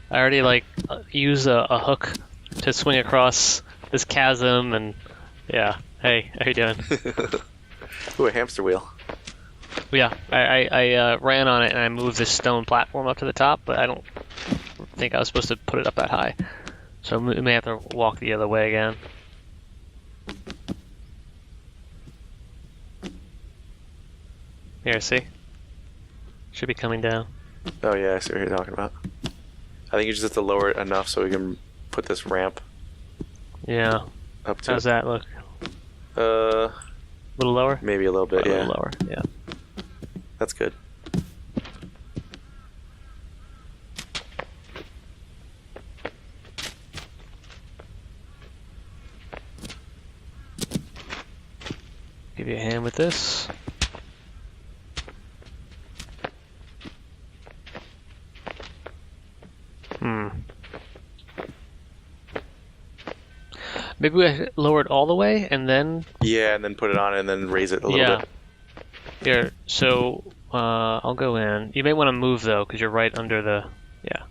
I already use a hook to swing across this chasm, and yeah. Hey, how you doing? Ooh, a hamster wheel. Yeah, I ran on it and I moved this stone platform up to the top, but I don't think I was supposed to put it up that high. So we may have to walk the other way again. Here, see? Should be coming down. Oh yeah, I see what you're talking about. I think you just have to lower it enough so we can put this ramp Yeah. up to How's that look? it. A little lower? Maybe a little bit, A yeah. little lower, yeah. That's good. Give you a hand with this. Maybe we lower it all the way and then... Yeah, and then put it on and then raise it a little bit. Here, so I'll go in. You may want to move though, because you're right under the... Yeah.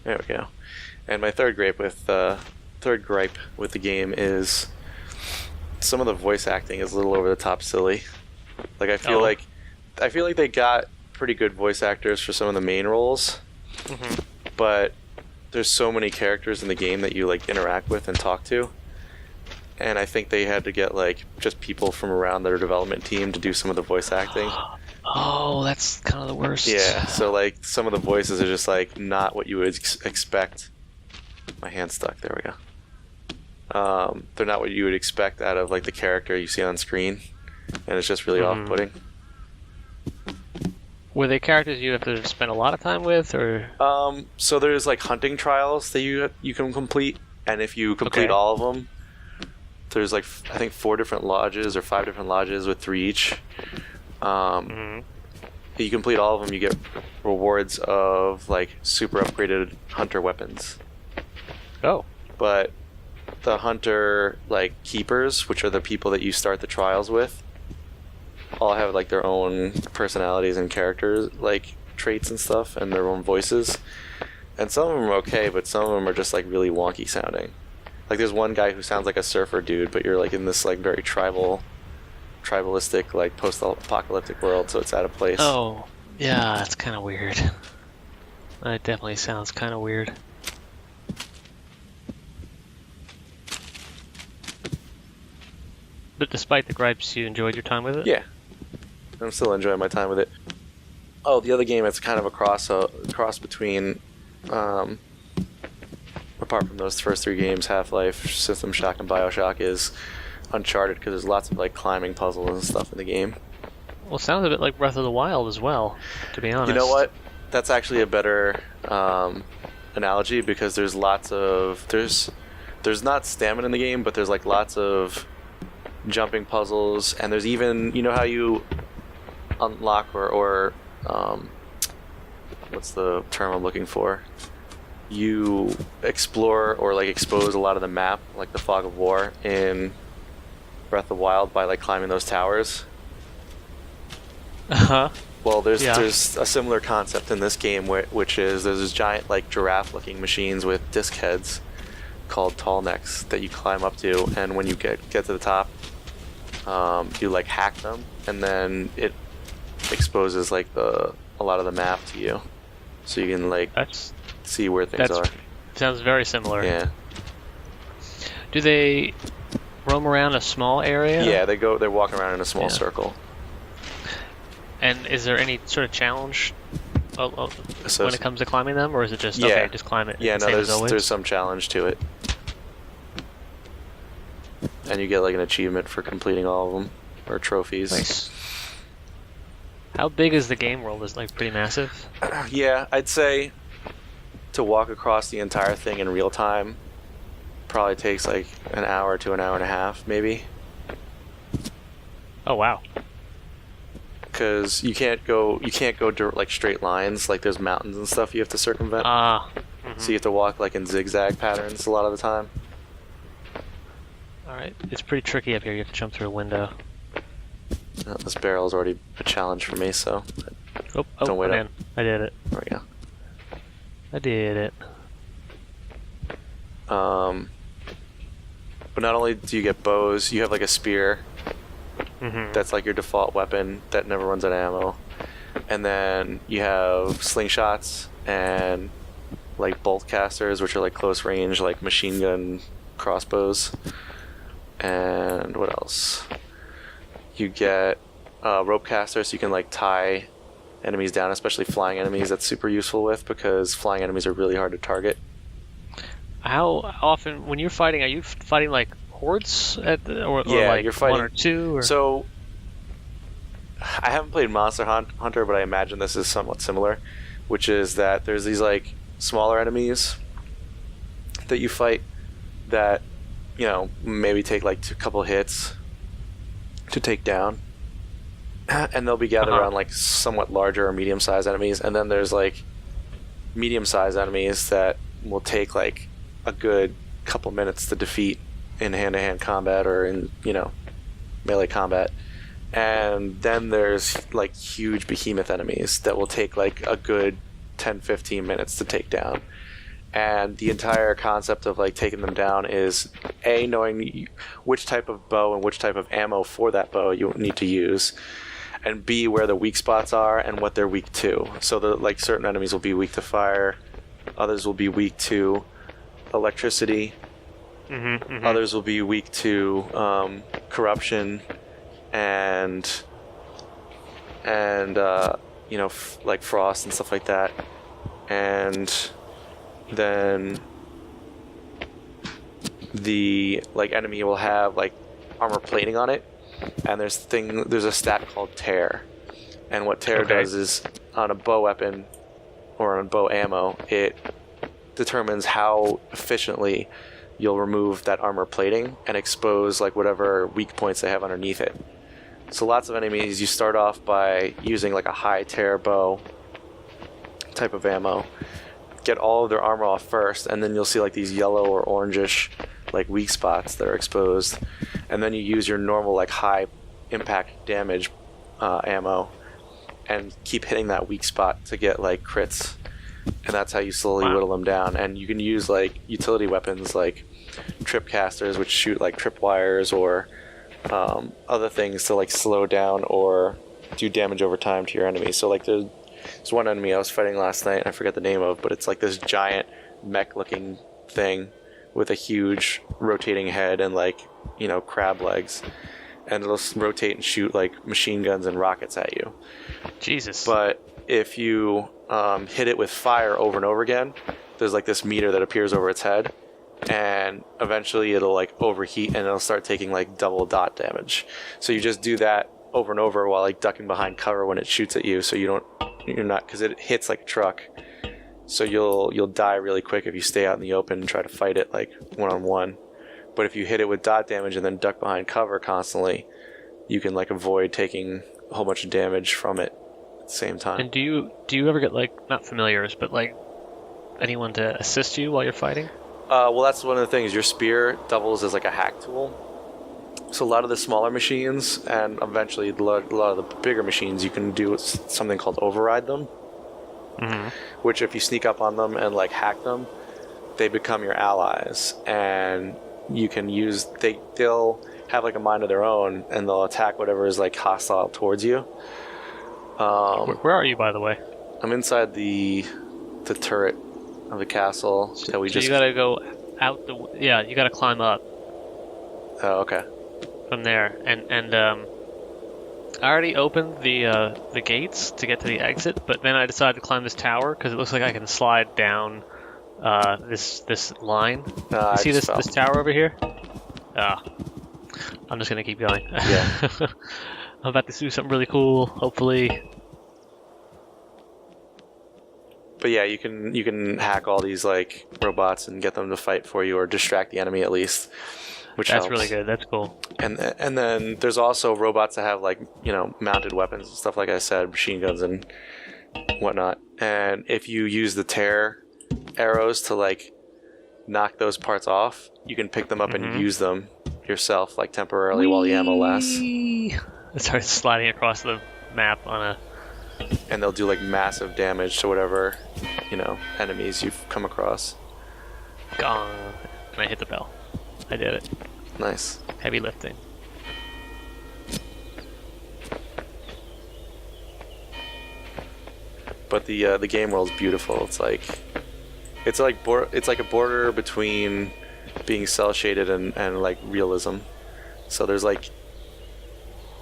There we go. And my third gripe with the game is some of the voice acting is a little over the top silly. Like I feel like they got pretty good voice actors for some of the main roles, but there's so many characters in the game that you interact with and talk to, and I think they had to get just people from around their development team to do some of the voice acting. Oh, that's kind of the worst. Yeah, so some of the voices are just not what you would expect. My hand's stuck. There we go. They're not what you would expect out of the character you see on screen, and it's just really off-putting. Were they characters you have to spend a lot of time with, or? So there's hunting trials that you can complete, and if you complete all of them, there's I think 4 different lodges or 5 different lodges with 3 each. If you complete all of them, you get rewards of super upgraded hunter weapons. Oh. But the hunter keepers, which are the people that you start the trials with, all have their own personalities and characters traits and stuff, and their own voices. And some of them are okay, but some of them are just really wonky sounding. There's one guy who sounds like a surfer dude, but you're in this very tribalistic post-apocalyptic world, so it's out of place. Oh, yeah, that's kind of weird. That definitely sounds kind of weird. But despite the gripes, you enjoyed your time with it? Yeah, I'm still enjoying my time with it. Oh, the other game that's kind of a cross between, apart from those first 3 games, Half-Life, System Shock, and BioShock, is Uncharted, because there's lots of climbing puzzles and stuff in the game. Well, it sounds a bit like Breath of the Wild as well, to be honest. You know what? That's actually a better analogy, because there's lots of there's not stamina in the game, but there's lots of jumping puzzles, and there's even, you know how you unlock or what's the term I'm looking for? You explore or expose a lot of the map, like the Fog of War in Breath of the Wild, by climbing those towers. Well, there's a similar concept in this game, which is there's this giant giraffe-looking machines with disc heads called tall necks that you climb up to, and when you get to the top, you hack them, and then it exposes a lot of the map to you, so you can see where things are. Sounds very similar. Yeah. Do they roam around a small area? Yeah, they're walking around in a small circle. And is there any sort of challenge when it comes to climbing them, or is it just okay, just climb it? Yeah, no, there's some challenge to it, and you get an achievement for completing all of them, or trophies. Nice. How big is the game world? Is it pretty massive? Yeah, I'd say to walk across the entire thing in real time probably takes an hour to an hour and a half, maybe. Oh wow. Because you can't go straight lines, there's mountains and stuff you have to circumvent. So you have to walk in zigzag patterns a lot of the time. Alright, it's pretty tricky up here. You have to jump through a window. This barrel's already a challenge for me, so don't wait I'm up. in. I did it. There we go. I did it. But not only do you get bows, you have like a spear. That's like your default weapon that never runs out of ammo. And then you have slingshots and like bolt casters, which are like close range, like machine gun crossbows. And what else? You get rope casters, so you can like tie enemies down, especially flying enemies. That's super useful with, because flying enemies are really hard to target. How often, when you're fighting, are you fighting like hordes or like you're fighting, 1 or 2? Or? So I haven't played Monster Hunter, but I imagine this is somewhat similar, which is that there's these like smaller enemies that you fight that, you know, maybe take like a couple hits to take down, and they'll be gathered around like somewhat larger or medium-sized enemies. And then there's like medium-sized enemies that will take like a good couple minutes to defeat in hand-to-hand combat or in, you know, melee combat. And then there's like huge behemoth enemies that will take like a good 10-15 minutes to take down. And the entire concept of like taking them down is A, knowing which type of bow and which type of ammo for that bow you need to use, and B, where the weak spots are and what they're weak to. So the like certain enemies will be weak to fire, others will be weak to electricity, others will be weak to corruption and you know, like frost and stuff like that. And then the like enemy will have like armor plating on it, and there's a stat called tear. And what tear does is, on a bow weapon or on bow ammo, it determines how efficiently you'll remove that armor plating and expose like whatever weak points they have underneath it. So lots of enemies, you start off by using like a high tear bow type of ammo, get all of their armor off first, and then you'll see like these yellow or orangish like weak spots that are exposed, and then you use your normal like high impact damage ammo and keep hitting that weak spot to get like crits, and that's how you slowly whittle them down. And you can use like utility weapons like trip casters, which shoot like trip wires or other things to like slow down or do damage over time to your enemies. So like there's one enemy I was fighting last night, I forget the name of, but it's like this giant mech looking thing with a huge rotating head and like, you know, crab legs, and it'll rotate and shoot like machine guns and rockets at you. Jesus. But if you hit it with fire over and over again, there's like this meter that appears over its head, and eventually it'll like overheat and it'll start taking like double dot damage. So you just do that over and over while like ducking behind cover when it shoots at you, so you're not, because it hits like a truck, so you'll die really quick if you stay out in the open and try to fight it like one-on-one. But if you hit it with dot damage and then duck behind cover constantly, you can like avoid taking a whole bunch of damage from it at the same time. And do you ever get like, not familiars, but like anyone to assist you while you're fighting? Well, that's one of the things. Your spear doubles as like a hack tool. So a lot of the smaller machines, and eventually a lot of the bigger machines, you can do something called override them. Which if you sneak up on them and like hack them, they become your allies, and you can use, they'll have like a mind of their own, and they'll attack whatever is like hostile towards you. Where are you, by the way? I'm inside the turret of the castle that we so just... you gotta go out you gotta climb up. Oh, okay. From there, and I already opened the gates to get to the exit, but then I decided to climb this tower because it looks like I can slide down this line. You see this tower over here? I'm just gonna keep going. Yeah. I'm about to do something really cool, hopefully. But yeah, you can hack all these like robots and get them to fight for you, or distract the enemy at least, which That's helps. really good. That's cool. And then there's also robots that have like, you know, mounted weapons and stuff, like I said, machine guns and whatnot. And if you use the tear arrows to like knock those parts off, you can pick them up and use them yourself, like temporarily while the ammo lasts. It starts sliding across the map on a. And they'll do like massive damage to whatever, enemies you've come across. Gong. And I hit the bell. I did it. Nice. Heavy lifting. But the game world's beautiful. It's like a border between being cel shaded and like realism. So there's like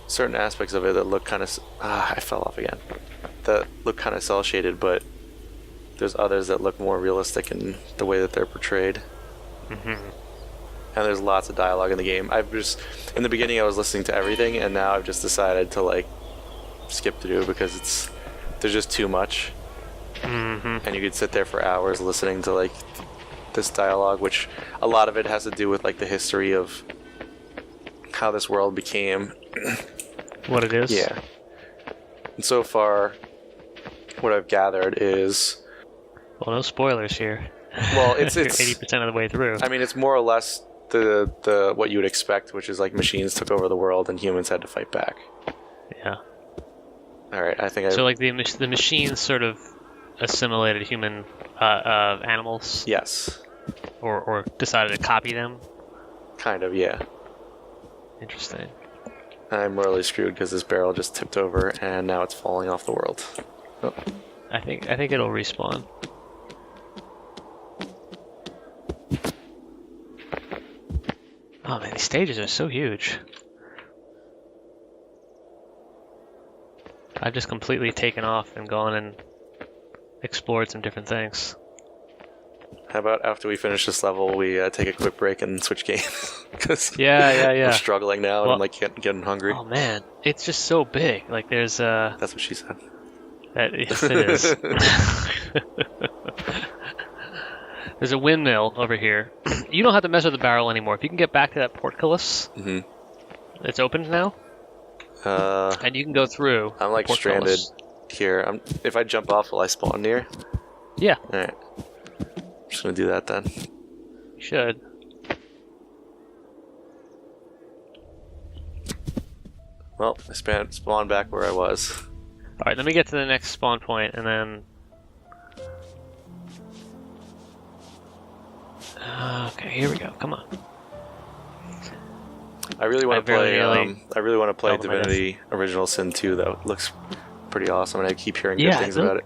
certain aspects of it that look kind of I fell off again. That look kind of cel shaded, but there's others that look more realistic in the way that they're portrayed. Mm-hmm. And there's lots of dialogue in the game. In the beginning I was listening to everything, and now I've just decided to like skip through because there's just too much. Mm-hmm. And you could sit there for hours listening to like this dialogue, which a lot of it has to do with like the history of how this world became what it is. Yeah. And so far, what I've gathered is, well, no spoilers here. Well, it's 80% of the way through. I mean, it's more or less the what you would expect, which is like machines took over the world and humans had to fight back. Yeah. All right, I think So like the machines sort of assimilated human animals. Yes. Or decided to copy them. Kind of, yeah. Interesting. I'm really screwed because this barrel just tipped over and now it's falling off the world. Oh. I think it'll respawn. Oh man, these stages are so huge. I've just completely taken off and gone and explored some different things. How about after we finish this level, we take a quick break and switch games? Cause yeah. I'm struggling now, and I'm like getting hungry. Oh man, it's just so big. Like there's That's what she said. Yes, it is. There's a windmill over here. You don't have to mess with the barrel anymore. If you can get back to that portcullis, it's opened now, and you can go through. I'm like stranded here. If I jump off, will I spawn near? Yeah. All right. I'm just gonna do that then. You should. Well, I spawned back where I was. All right, let me get to the next spawn point, and then. Okay, here we go. Come on. I really want to play. I really want to play Oh, Divinity Original Sin 2, though. It looks pretty awesome, and I keep hearing good things about it.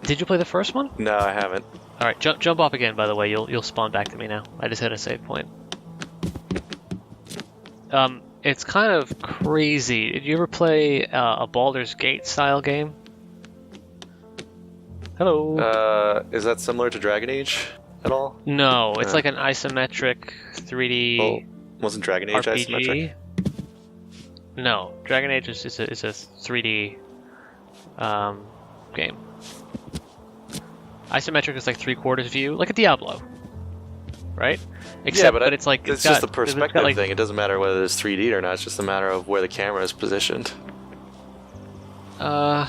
Did you play the first one? No, I haven't. All right, jump off again. By the way, you'll spawn back to me now. I just hit a save point. It's kind of crazy. Did you ever play a Baldur's Gate style game? Hello. Is that similar to Dragon Age at all? No, it's like an isometric 3D. Well, wasn't Dragon Age RPG? isometric? No, Dragon Age is a 3D game. Isometric is like 3/4 view, like a Diablo, right? Except, but it's like it's just the perspective thing. It doesn't matter whether it's 3D or not. It's just a matter of where the camera is positioned. A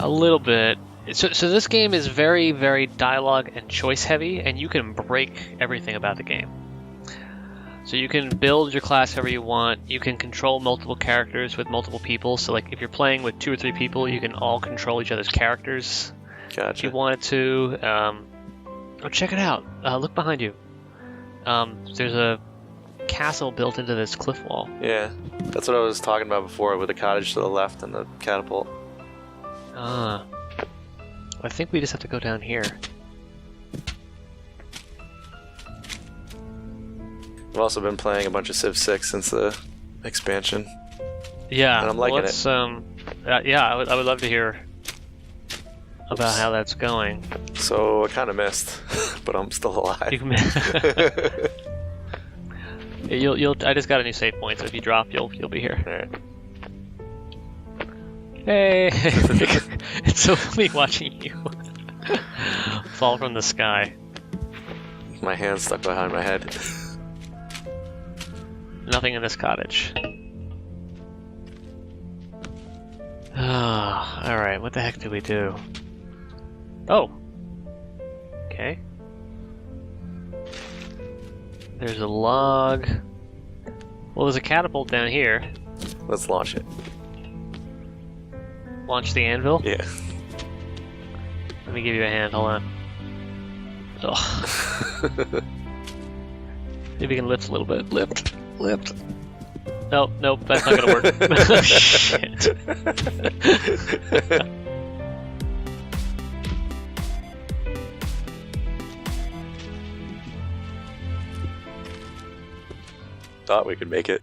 little bit. So this game is very, very dialogue and choice heavy, and you can break everything about the game. So you can build your class however you want. You can control multiple characters with multiple people. So like if you're playing with 2 or 3 people, you can all control each other's characters. Gotcha. If you wanted to. Check it out. Look behind you. There's a castle built into this cliff wall. Yeah, that's what I was talking about before with the cottage to the left and the catapult. I think we just have to go down here. I've also been playing a bunch of Civ 6 since the expansion. Yeah, and I'm liking it. Yeah, I would love to hear about how that's going. So I kind of missed, but I'm still alive. I just got a new save point, so if you drop, you'll be here. All right. Hey, it's so funny watching you fall from the sky. My hand's stuck behind my head. Nothing in this cottage. All right, what the heck do we do? Oh. Okay. There's a log. Well, there's a catapult down here. Let's launch it. Launch the anvil? Yeah. Let me give you a hand, hold on. Ugh. Maybe you can lift a little bit. Lift. Nope, that's not gonna work. Oh, shit. Thought we could make it.